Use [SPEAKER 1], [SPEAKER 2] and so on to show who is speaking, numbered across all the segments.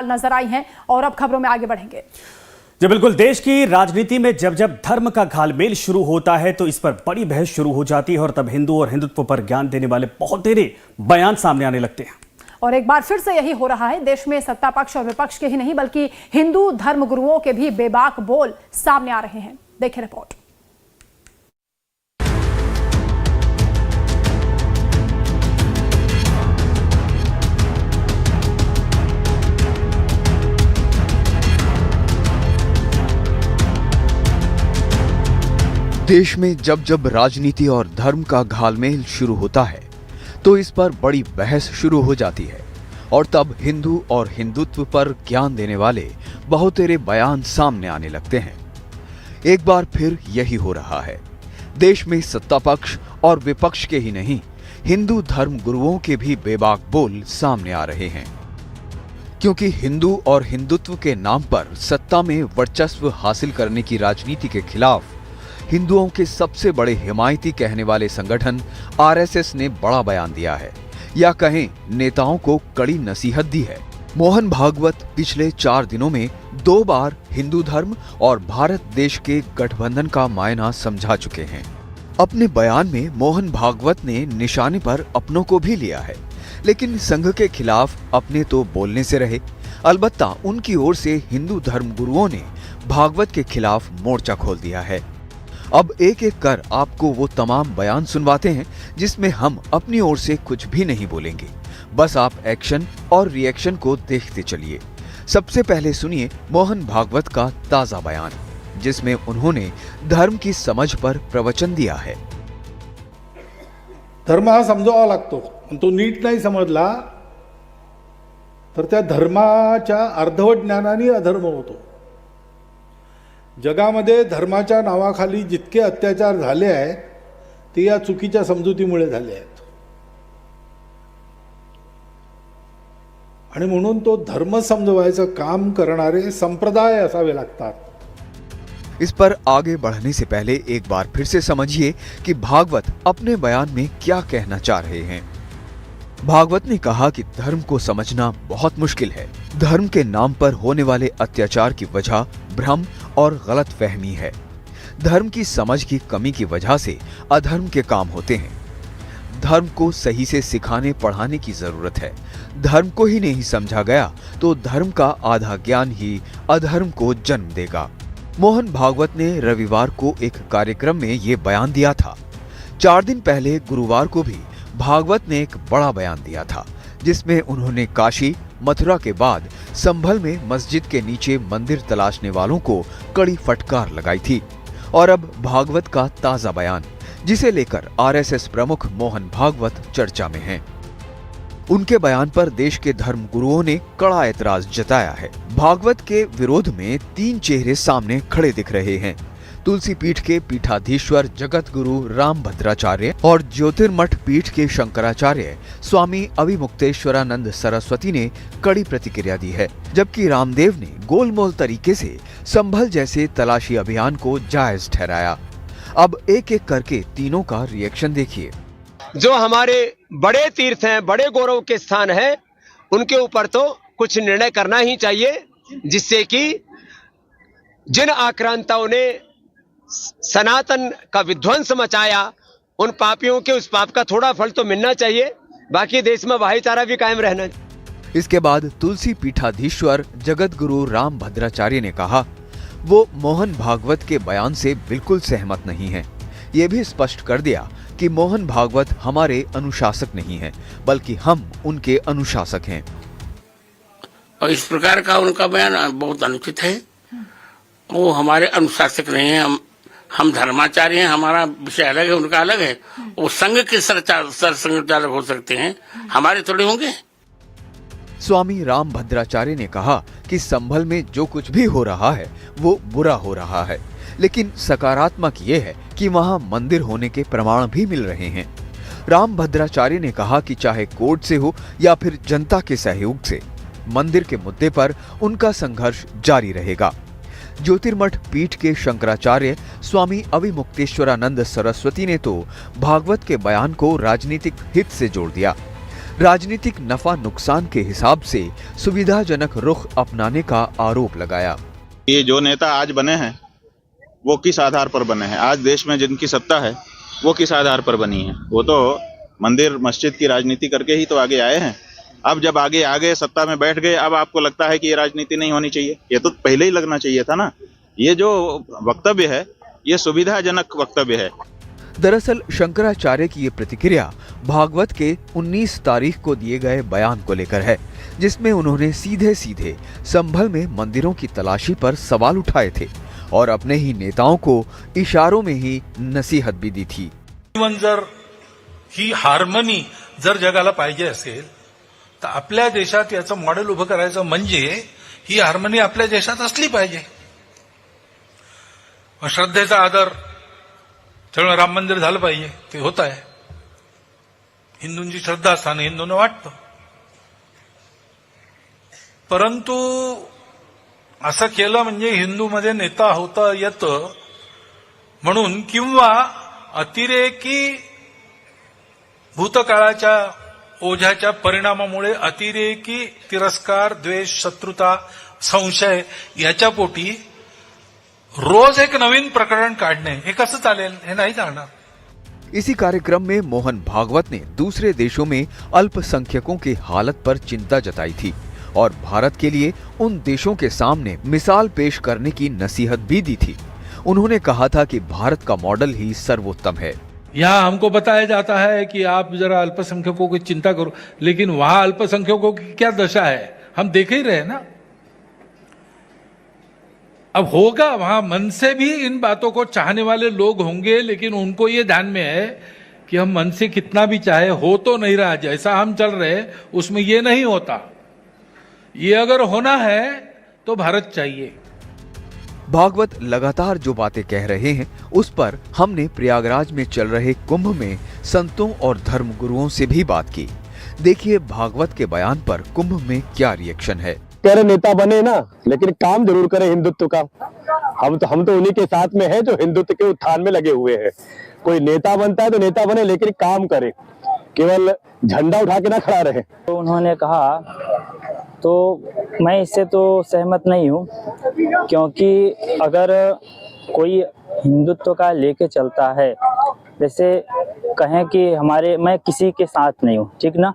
[SPEAKER 1] नजर आई हैं। और अब खबरों में आगे बढ़ेंगे।
[SPEAKER 2] जी बिल्कुल, देश की राजनीति में जब जब धर्म का घालमेल शुरू होता है तो इस पर बड़ी बहस शुरू हो जाती है और तब हिंदू और हिंदुत्व पर ज्ञान देने वाले बहुत तेरे बयान सामने आने लगते हैं। और एक बार फिर से यही हो रहा है। देश में सत्ता पक्ष और विपक्ष के ही नहीं बल्कि हिंदू धर्म गुरुओं के भी बेबाक बोल सामने आ रहे हैं। देखिए रिपोर्ट।
[SPEAKER 3] देश में जब जब राजनीति और धर्म का घालमेल शुरू होता है तो इस पर बड़ी बहस शुरू हो जाती है और तब हिंदू और हिंदुत्व पर ज्ञान देने वाले बहुतेरे बयान सामने आने लगते हैं। एक बार फिर यही हो रहा है। देश में सत्ता पक्ष और विपक्ष के ही नहीं, हिंदू धर्म गुरुओं के भी बेबाक बोल सामने आ रहे हैं। क्योंकि हिंदू और हिंदुत्व के नाम पर सत्ता में वर्चस्व हासिल करने की राजनीति के खिलाफ हिंदुओं के सबसे बड़े हिमायती कहने वाले संगठन आरएसएस ने बड़ा बयान दिया है, या कहें नेताओं को कड़ी नसीहत दी है। मोहन भागवत पिछले 4 दिनों में 2 बार हिंदू धर्म और भारत देश के गठबंधन का मायना समझा चुके हैं। अपने बयान में मोहन भागवत ने निशाने पर अपनों को भी लिया है, लेकिन संघ के खिलाफ अपने तो बोलने से रहे। अलबत्ता उनकी ओर से हिंदू धर्म गुरुओं ने भागवत के खिलाफ मोर्चा खोल दिया है। अब एक एक कर आपको वो तमाम बयान सुनवाते हैं जिसमें हम अपनी ओर से कुछ भी नहीं बोलेंगे, बस आप एक्शन और रिएक्शन को देखते चलिए। सबसे पहले सुनिए मोहन भागवत का ताजा बयान, जिसमें उन्होंने धर्म की समझ पर प्रवचन दिया है।
[SPEAKER 4] धर्म हा समजावा लागतो, तो नीट नाही समजला तर त्या धर्माच्या अर्धवट ज्ञानाने अधर्म होतो। जगामध्ये धर्माच्या नावाखाली जितके अत्याचार झाले आहेत ते या चुकीच्या समजुतीमुळे झाले आहेत आणि म्हणून तो धर्म समजवायचं काम करणारे संप्रदाय असावे लागतात।
[SPEAKER 3] इस पर आगे बढ़ने से पहले एक बार फिर से समझिए कि भागवत अपने बयान में क्या कहना चाह रहे हैं। भागवत ने कहा कि धर्म को समझना बहुत मुश्किल है। धर्म के नाम पर होने वाले अत्याचार की वजह भ्रम और गलत फहमी है। धर्म की समझ की कमी की वजह से अधर्म के काम होते हैं। धर्म को सही से सिखाने पढ़ाने की जरूरत है। धर्म को ही नहीं समझा गया तो धर्म का आधा ज्ञान ही अधर्म को जन्म देगा। मोहन भागवत ने रविवार को एक कार्यक्रम में ये बयान दिया था। 4 दिन पहले गुरुवार को भी भागवत ने एक बड़ा बयान दिया था, जिसमें उन्होंने काशी मथुरा के बाद संभल में मस्जिद के नीचे मंदिर तलाशने वालों को कड़ी फटकार लगाई थी। और अब भागवत का ताजा बयान, जिसे लेकर आरएसएस प्रमुख मोहन भागवत चर्चा में हैं। उनके बयान पर देश के धर्म गुरुओं ने कड़ा ऐतराज जताया है। भागवत के विरोध में 3 चेहरे सामने खड़े दिख रहे हैं। तुलसी पीठ के पीठाधीश्वर जगत गुरु राम भद्राचार्य और ज्योतिर्मठ पीठ के शंकराचार्य स्वामी अविमुक्तेश्वरानंद सरस्वती ने कड़ी प्रतिक्रिया दी है, जबकि रामदेव ने गोलमोल तरीके से संभल जैसे तलाशी अभियान को जायज ठहराया। अब एक एक करके तीनों का रिएक्शन देखिए।
[SPEAKER 5] जो हमारे बड़े तीर्थ हैं, बड़े गौरव के स्थान हैं, उनके ऊपर तो कुछ निर्णय करना ही चाहिए, जिससे कि जिन आक्रांताओं ने सनातन का विध्वंस मचाया, उन पापियों के उस पाप का थोड़ा फल तो मिलना चाहिए। बाकी देश में भाईचारा भी कायम रहना चाहिए।
[SPEAKER 3] इसके बाद तुलसी पीठाधीश्वर जगत गुरु राम भद्राचार्य ने कहा वो मोहन भागवत के बयान से बिल्कुल सहमत नहीं है। ये भी स्पष्ट कर दिया कि मोहन भागवत हमारे अनुशासक नहीं है, बल्कि हम उनके अनुशासक हैं।
[SPEAKER 6] और इस प्रकार का उनका बयान बहुत अनुचित है। वो हमारे अनुशासक नहीं है। हम धर्माचार्य हैं, हमारा विषय अलग है, उनका अलग है। वो संघ के सरसंघचालक हो सकते हैं, हमारे थोड़े होंगे।
[SPEAKER 3] स्वामी राम भद्राचार्य ने कहा कि संभल में जो कुछ भी हो रहा है वो बुरा हो रहा है, लेकिन सकारात्मक ये है कि वहाँ मंदिर होने के प्रमाण भी मिल रहे हैं। राम भद्राचार्य ने कहा कि चाहे कोर्ट से हो या फिर जनता के सहयोग से, मंदिर के मुद्दे पर उनका संघर्ष जारी रहेगा। ज्योतिर्मठ पीठ के शंकराचार्य स्वामी अविमुक्तेश्वरानंद सरस्वती ने तो भागवत के बयान को राजनीतिक हित से जोड़ दिया। राजनीतिक नफा नुकसान के हिसाब से सुविधाजनक रुख अपनाने का आरोप लगाया।
[SPEAKER 7] ये जो नेता आज बने हैं वो किस आधार पर बने हैं? आज देश में जिनकी सत्ता है वो किस आधार पर बनी है? वो तो मंदिर मस्जिद की राजनीति करके ही तो आगे आए हैं। अब जब आगे आ गए, सत्ता में बैठ गए, अब आपको लगता है कि ये राजनीति नहीं होनी चाहिए? ये तो पहले ही लगना चाहिए था ना। ये जो वक्तव्य है ये सुविधाजनक वक्तव्य है।
[SPEAKER 3] दरअसल शंकराचार्य की ये प्रतिक्रिया भागवत के 19 तारीख को दिए गए बयान को लेकर है, जिसमें उन्होंने सीधे सीधे संभल में मंदिरों की तलाशी पर सवाल उठाए थे और अपने ही नेताओं को इशारों में ही नसीहत भी दी थी।
[SPEAKER 8] जर ही हार्मनी जर जगाला पाहिजे असेल तर आपल्या देशात याचं मॉडेल उभं करायचं म्हणजे ही हार्मनी आपल्या देशात असली पाहिजे। श्रद्धेचा आदर, त्यामुळे राम मंदिर झालं पाहिजे, ते होत आहे। हिंदूंची श्रद्धा असताना हिंदूंना वाटतं, परंतु असं केलं म्हणजे हिंदूमध्ये नेता होता येतं म्हणून किंवा अतिरेकी भूतकाळाच्या ओझ्याच्या परिणामामुळे अतिरेकी तिरस्कार, द्वेष, शत्रुता, संशय याच्या पोटी रोज एक नवीन प्रकरण काढणे हे कसं चालेल? हे नाही चालणार।
[SPEAKER 3] इसी कार्यक्रम में मोहन भागवत ने दूसरे देशों में अल्पसंख्यकों की हालत पर चिंता जताई थी और भारत के लिए उन देशों के सामने मिसाल पेश करने की नसीहत भी दी थी। उन्होंने कहा था कि भारत का मॉडल ही सर्वोत्तम है।
[SPEAKER 8] यहाँ हमको बताया जाता है कि आप जरा अल्पसंख्यकों की चिंता करो, लेकिन वहां अल्पसंख्यकों की क्या दशा है हम देख ही रहे ना। अब होगा वहां मन से भी इन बातों को चाहने वाले लोग होंगे, लेकिन उनको ये ध्यान में है कि हम मन से कितना भी चाहे हो तो नहीं रहा, जैसा हम चल रहे उसमें ये नहीं होता। ये अगर होना है तो भारत चाहिए।
[SPEAKER 3] भागवत लगातार जो बातें कह रहे हैं उस पर हमने प्रयागराज में चल रहे कुंभ में संतों और धर्मगुरुओं से भी बात की। देखिए भागवत के बयान पर कुंभ में क्या रिएक्शन है।
[SPEAKER 9] कह रहे नेता बने ना, लेकिन काम जरूर करें हिंदुत्व का। हम तो उन्हीं के साथ में हैं जो हिंदुत्व के उत्थान में लगे हुए हैं। कोई नेता बनता है तो नेता बने, लेकिन काम करे, केवल झंडा उठा के ना खड़ा रहे।
[SPEAKER 10] तो उन्होंने कहा तो मैं इससे तो सहमत नहीं हूँ, क्योंकि अगर कोई हिंदुत्व का लेके चलता है, जैसे कहें कि मैं किसी के साथ नहीं हूँ, ठीक ना।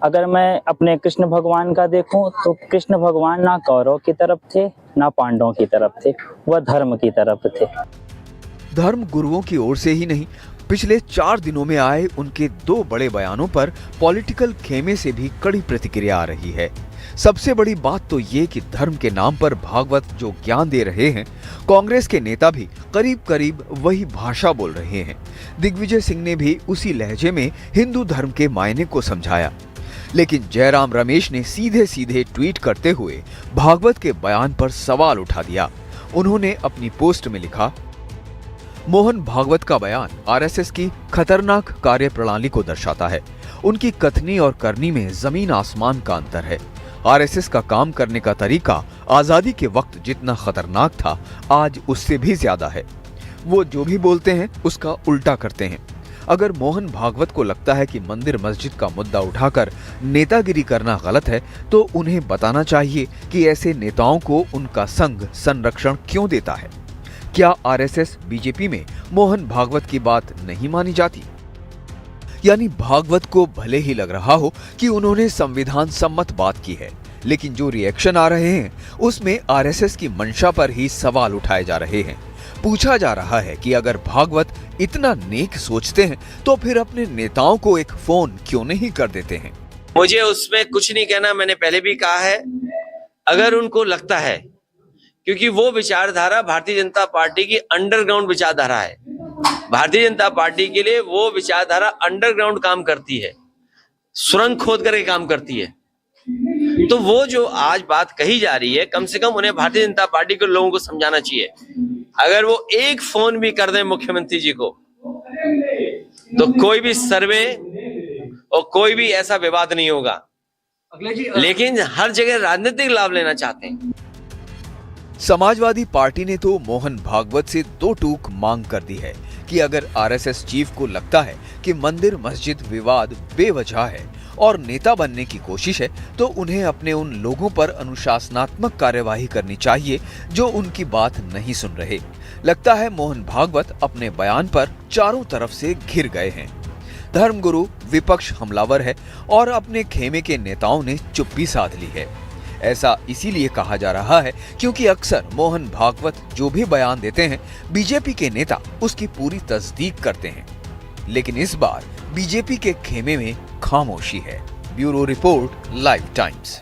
[SPEAKER 10] अगर मैं अपने कृष्ण भगवान का देखूं तो कृष्ण भगवान ना कौरव की तरफ थे ना पांडवों की तरफ थे, वह धर्म की तरफ थे।
[SPEAKER 3] धर्म गुरुओं की ओर से ही नहीं, पिछले 4 दिनों में आए उनके 2 बड़े बयानों पर पॉलिटिकल खेमे से भी कड़ी प्रतिक्रिया आ रही है। सबसे बड़ी बात तो ये कि धर्म के नाम पर भागवत जो ज्ञान दे रहे हैं, कांग्रेस के नेता भी करीब करीब वही भाषा बोल रहे हैं। दिग्विजय सिंह ने भी उसी लहजे में हिंदू धर्म के मायने को समझाया, लेकिन जयराम रमेश ने सीधे सीधे ट्वीट करते हुए भागवत के बयान पर सवाल उठा दिया। उन्होंने अपनी पोस्ट में लिखा, मोहन भागवत का बयान आरएसएस की खतरनाक कार्यप्रणाली को दर्शाता है। उनकी कथनी और करनी में जमीन आसमान का अंतर है। आरएसएस का काम करने का तरीका आजादी के वक्त जितना खतरनाक था, आज उससे भी ज्यादा है। वो जो भी बोलते हैं उसका उल्टा करते हैं। अगर मोहन भागवत को लगता है कि मंदिर मस्जिद का मुद्दा उठाकर नेतागिरी करना गलत है, तो उन्हें बताना चाहिए कि ऐसे नेताओं को उनका संघ संरक्षण क्यों देता है। क्या आरएसएस बीजेपी में मोहन भागवत की बात नहीं मानी जाती? यानी भागवत को भले ही लग रहा हो कि उन्होंने संविधान सम्मत बात की है, लेकिन जो रिएक्शन आ रहे हैं उसमें आरएसएस की मंशा पर ही सवाल उठाए जा रहे हैं। पूछा जा रहा है कि अगर भागवत इतना नेक सोचते हैं तो फिर अपने नेताओं को एक फोन क्यों नहीं कर देते हैं।
[SPEAKER 11] मुझे उसमें कुछ नहीं कहना, मैंने पहले भी कहा है। अगर उनको लगता है, क्योंकि वो विचारधारा भारतीय जनता पार्टी की अंडरग्राउंड विचारधारा है, भारतीय जनता पार्टी के लिए वो विचारधारा अंडरग्राउंड काम करती है, सुरंग खोद करके काम करती है। तो वो जो आज बात कही जा रही है, कम से कम उन्हें भारतीय जनता पार्टी के लोगों को समझाना चाहिए। अगर वो एक फोन भी कर दें मुख्यमंत्री जी को, तो कोई भी सर्वे और कोई भी ऐसा विवाद नहीं होगा। लेकिन हर जगह राजनीतिक लाभ लेना चाहते हैं।
[SPEAKER 3] समाजवादी पार्टी ने तो मोहन भागवत से 2 टूक मांग कर दी है कि अगर आरएसएस चीफ को लगता है कि मंदिर मस्जिद विवाद बेवजह है और नेता बनने की कोशिश है तो उन्हें अपने उन लोगों पर अनुशासनात्मक कार्यवाही करनी चाहिए जो उनकी बात नहीं सुन रहे। लगता है मोहन भागवत अपने बयान पर चारों तरफ से घिर गए हैं। धर्मगुरु विपक्ष हमलावर है और अपने खेमे के नेताओं ने चुप्पी साध ली है। ऐसा इसीलिए कहा जा रहा है क्योंकि अक्सर मोहन भागवत जो भी बयान देते हैं बीजेपी के नेता उसकी पूरी तस्दीक करते हैं, लेकिन इस बार बीजेपी के खेमे में खामोशी है। Bureau report, live times.